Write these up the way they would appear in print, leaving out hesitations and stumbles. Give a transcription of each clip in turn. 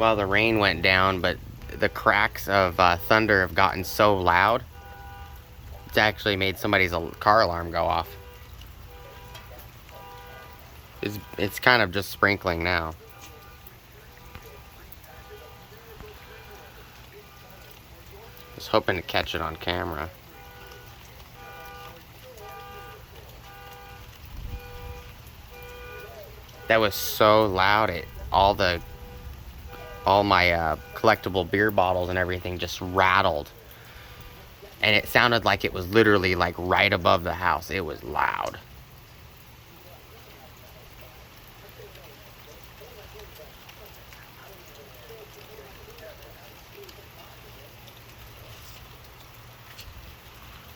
Well, the rain went down, but the cracks of thunder have gotten so loud, it's actually made somebody's car alarm go off. It's kind of just sprinkling now. I was hoping to catch it on camera. That was so loud, all my collectible beer bottles and everything just rattled. And it sounded like it was literally like right above the house. It was loud.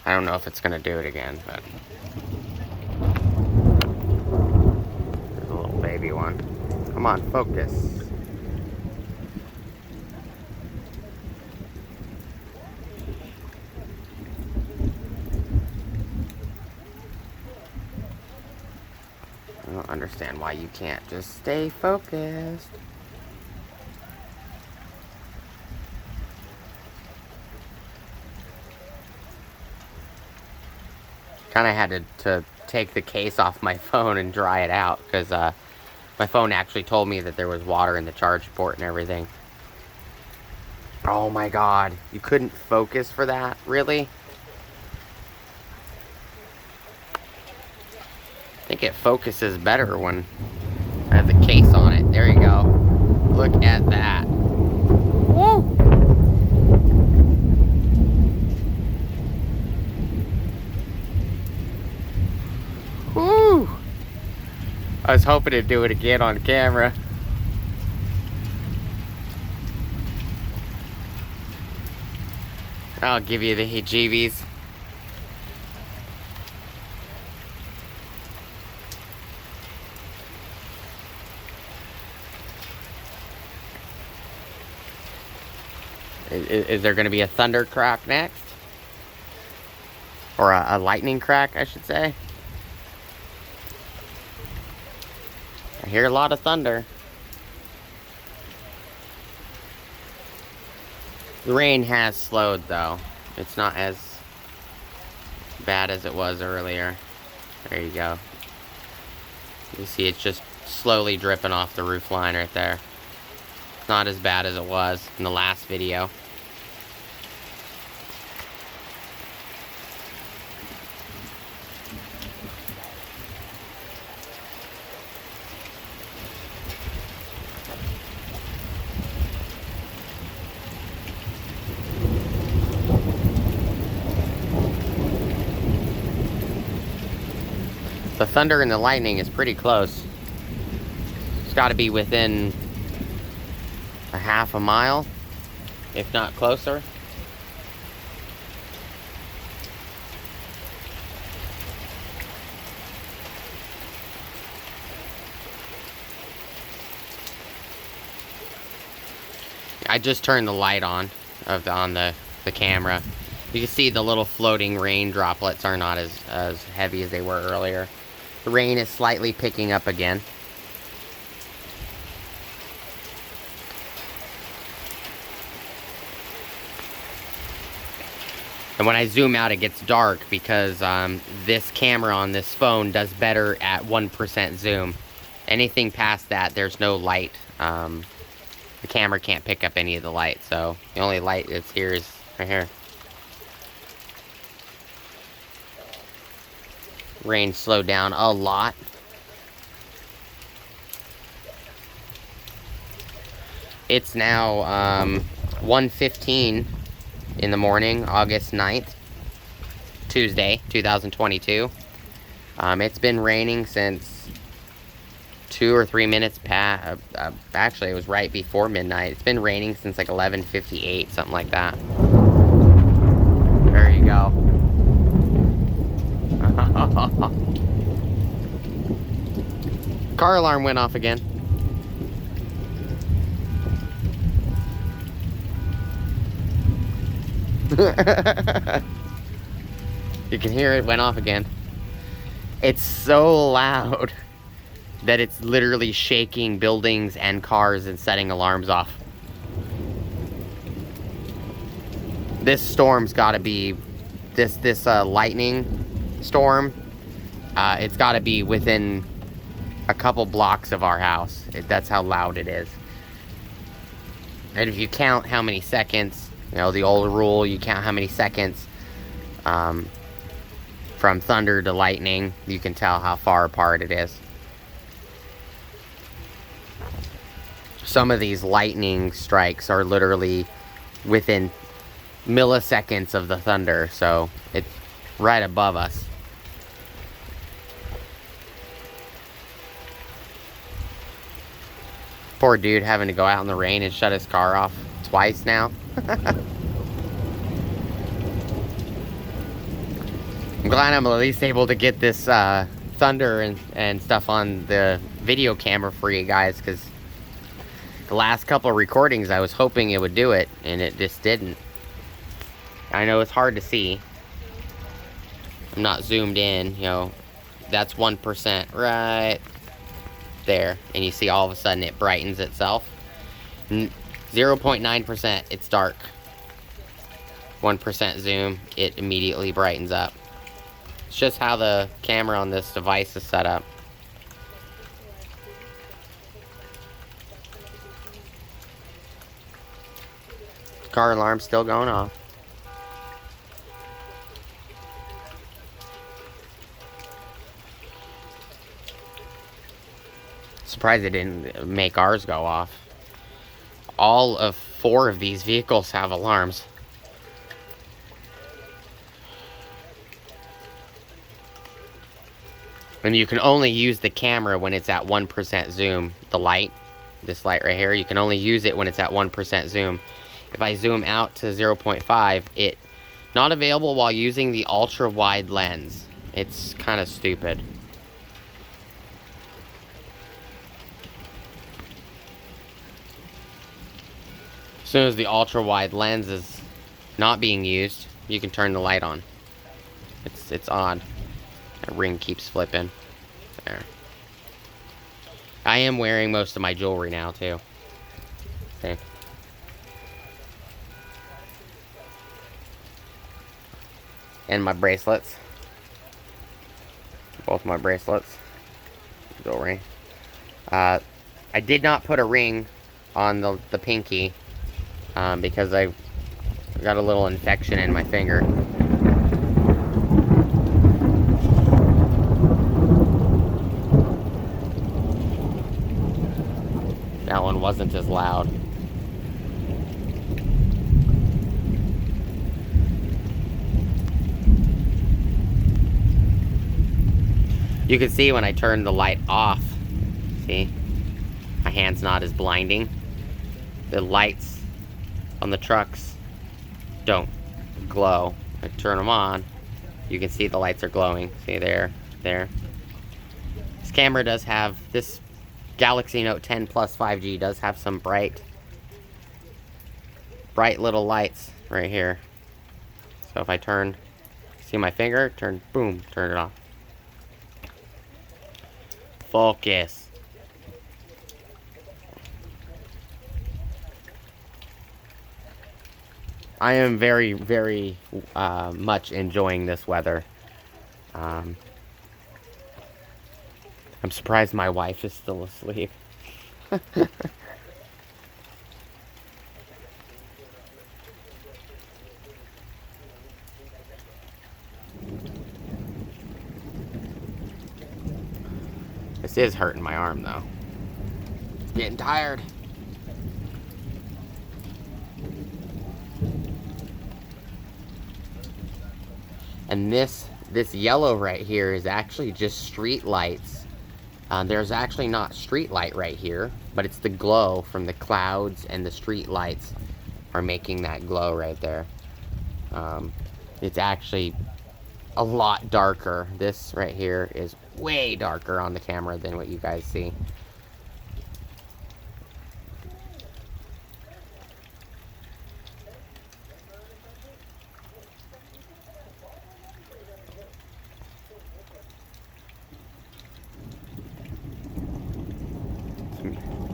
I don't know if it's gonna do it again, but there's a little baby one. Come on, focus. I don't understand why you can't just stay focused. Kind of had to take the case off my phone and dry it out, because my phone actually told me that there was water in the charge port and everything. Oh my god, you couldn't focus for that? Really? I think it focuses better when I have the case on it. There you go. Look at that. Woo! Woo! I was hoping to do it again on camera. I'll give you the heebie-jeebies. Is there going to be a thunder crack next? Or a lightning crack, I should say. I hear a lot of thunder. The rain has slowed, though. It's not as bad as it was earlier. There you go. You see it's just slowly dripping off the roof line right there. It's not as bad as it was in the last video. The thunder and the lightning is pretty close. It's got to be within a half a mile, if not closer. I just turned the light on the camera. You can see the little floating rain droplets are not as heavy as they were earlier. The rain is slightly picking up again. And when I zoom out, it gets dark because this camera on this phone does better at 1% zoom. Anything past that, there's no light. The camera can't pick up any of the light, so the only light that's here is right here. Rain slowed down a lot. It's now 1:15 in the morning, August 9th, Tuesday, 2022. It's been raining since 2 or 3 minutes past. Actually, it was right before midnight. It's been raining since like 11:58, something like that. There you go. Car alarm went off again. You can hear it went off again. It's so loud that it's literally shaking buildings and cars and setting alarms off. This storm's got to be, this lightning storm, it's got to be within a couple blocks of our house. That's how loud it is. And if you count how many seconds, you know, the old rule, you count how many seconds from thunder to lightning, you can tell how far apart it is. Some of these lightning strikes are literally within milliseconds of the thunder, so it's right above us. Poor dude having to go out in the rain and shut his car off twice now. I'm glad I'm at least able to get this thunder and stuff on the video camera for you guys, because the last couple of recordings I was hoping it would do it, and it just didn't. I know it's hard to see. I'm not zoomed in, you know. That's 1% right there, and you see all of a sudden it brightens itself. 0.9%, it's dark. 1% zoom, it immediately brightens up. It's just how the camera on this device is set up. Car alarm's still going off. Surprised it didn't make ours go off. All of 4 of these vehicles have alarms. And you can only use the camera when it's at 1% zoom. The light, this light right here, you can only use it when it's at 1% zoom. If I zoom out to 0.5, it not available while using the ultra wide lens. It's kind of stupid. As soon as the ultra wide lens is not being used, you can turn the light on. It's odd. That ring keeps flipping. There. I am wearing most of my jewelry now too. See? And my bracelets. Both my bracelets. Jewelry. I did not put a ring on the pinky because I got a little infection in my finger. That one wasn't as loud. You can see when I turn the light off, see? My hand's not as blinding. The lights on the trucks don't glow. I turn them on, you can see the lights are glowing. See there, there. This camera does have, this Galaxy Note 10 Plus 5G does have some bright little lights right here. So if I turn, see my finger, turn, boom, turn it off. Focus. I am very, very much enjoying this weather. I'm surprised my wife is still asleep. This is hurting my arm though. It's getting tired. And this yellow right here is actually just street lights. There's actually not street light right here, but it's the glow from the clouds and the street lights are making that glow right there. It's actually a lot darker. This right here is way darker on the camera than what you guys see.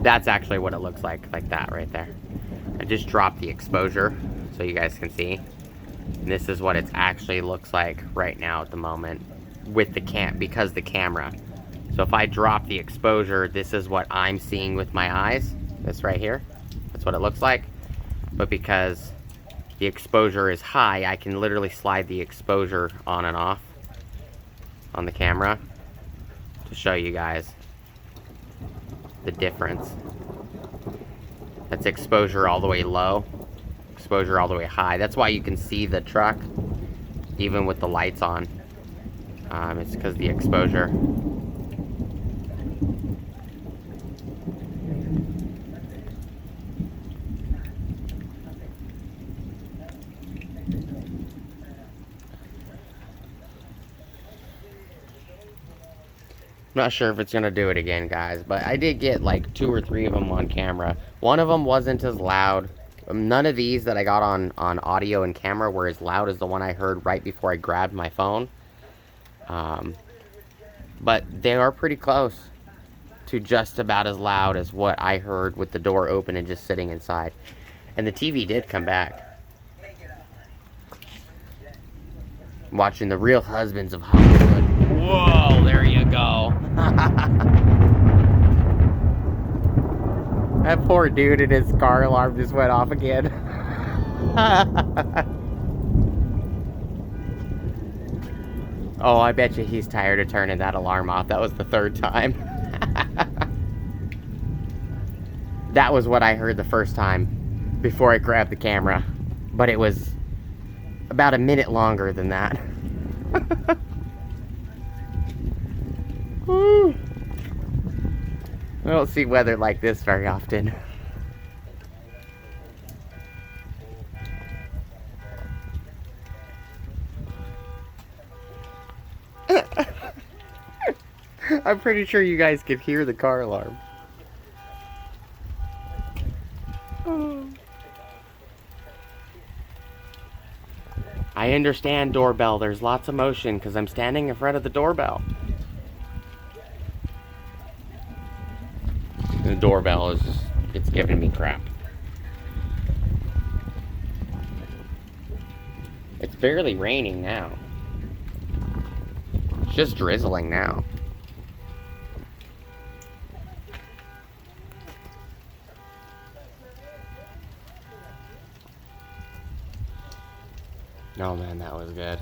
That's actually what it looks like that right there. I just dropped the exposure so you guys can see. And this is what it actually looks like right now at the moment with the because the camera. So if I drop the exposure, this is what I'm seeing with my eyes. This right here, that's what it looks like. But because the exposure is high, I can literally slide the exposure on and off on the camera to show you guys the difference. That's exposure all the way low, exposure all the way high. That's why you can see the truck even with the lights on. It's because the exposure. I'm not sure if it's gonna do it again, guys, but I did get like 2 or 3 of them on camera. One of them wasn't as loud. None of these that I got on audio and camera were as loud as the one I heard right before I grabbed my phone. But they are pretty close to just about as loud as what I heard with the door open and just sitting inside. And the TV did come back. Watching The Real Husbands of Hollywood. Whoa, there you go. That poor dude and his car alarm just went off again. Oh, I bet you he's tired of turning that alarm off. That was the 3rd time. That was what I heard the first time before I grabbed the camera. But it was about a minute longer than that. Woo. I don't see weather like this very often. I'm pretty sure you guys could hear the car alarm. I understand doorbell. There's lots of motion because I'm standing in front of the doorbell. The doorbell is just, it's giving me crap. It's barely raining now. It's just drizzling now. Oh man, that was good.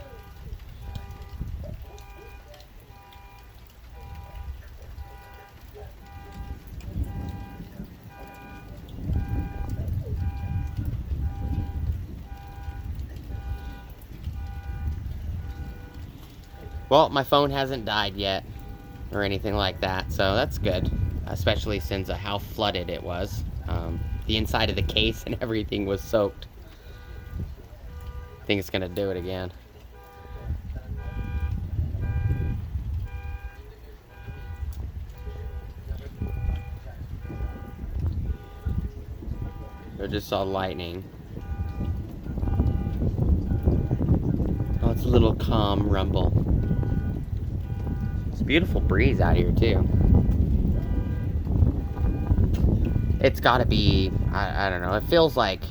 Well, my phone hasn't died yet or anything like that, so that's good, especially since of how flooded it was. The inside of the case and everything was soaked. I think it's gonna do it again. I just saw lightning. Oh, it's a little calm rumble. It's a beautiful breeze out here too. It's gotta be, I don't know, it feels like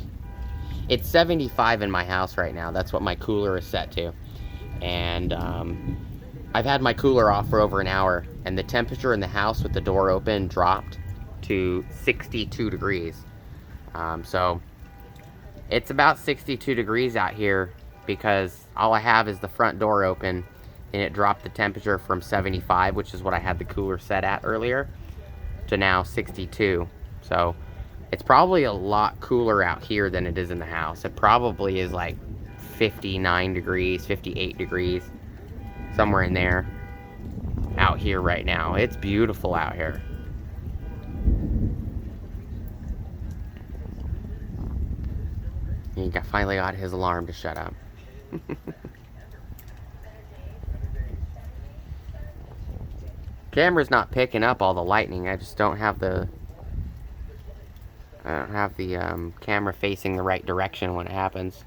it's 75 in my house right now. That's what my cooler is set to. And I've had my cooler off for over an hour, and the temperature in the house with the door open dropped to 62 degrees. So it's about 62 degrees out here because all I have is the front door open, and it dropped the temperature from 75, which is what I had the cooler set at earlier, to now 62. So it's probably a lot cooler out here than it is in the house. It probably is like 59 degrees, 58 degrees, somewhere in there out here right now. It's beautiful out here. He finally got his alarm to shut up. Camera's not picking up all the lightning. I just don't have the camera facing the right direction when it happens.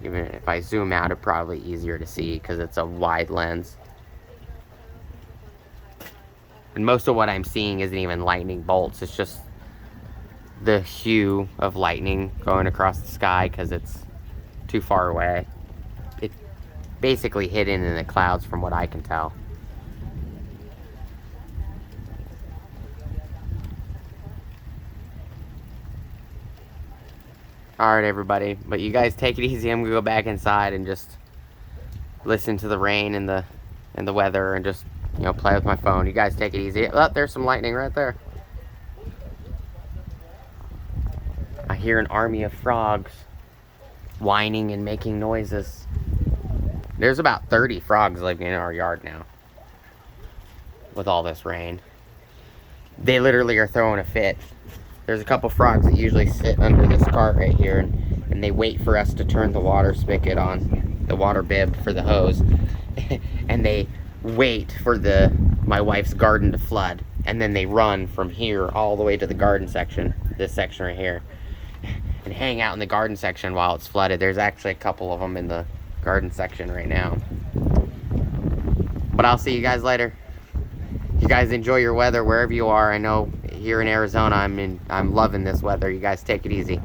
Even if I zoom out, it's probably easier to see because it's a wide lens. And most of what I'm seeing isn't even lightning bolts. It's just the hue of lightning going across the sky because it's too far away. It's basically hidden in the clouds from what I can tell. Alright everybody, but you guys take it easy. I'm gonna go back inside and just listen to the rain and the weather and just, you know, play with my phone. You guys take it easy. Oh, there's some lightning right there. I hear an army of frogs whining and making noises. There's about 30 frogs living in our yard now with all this rain. They literally are throwing a fit. There's a couple frogs that usually sit under this cart right here, and they wait for us to turn the water spigot on, the water bib for the hose, and they wait for my wife's garden to flood, and then they run from here all the way to the garden section, this section right here, and hang out in the garden section while it's flooded. There's actually a couple of them in the garden section right now. But I'll see you guys later. You guys enjoy your weather wherever you are. I know here in Arizona, I'm loving this weather. You guys take it easy.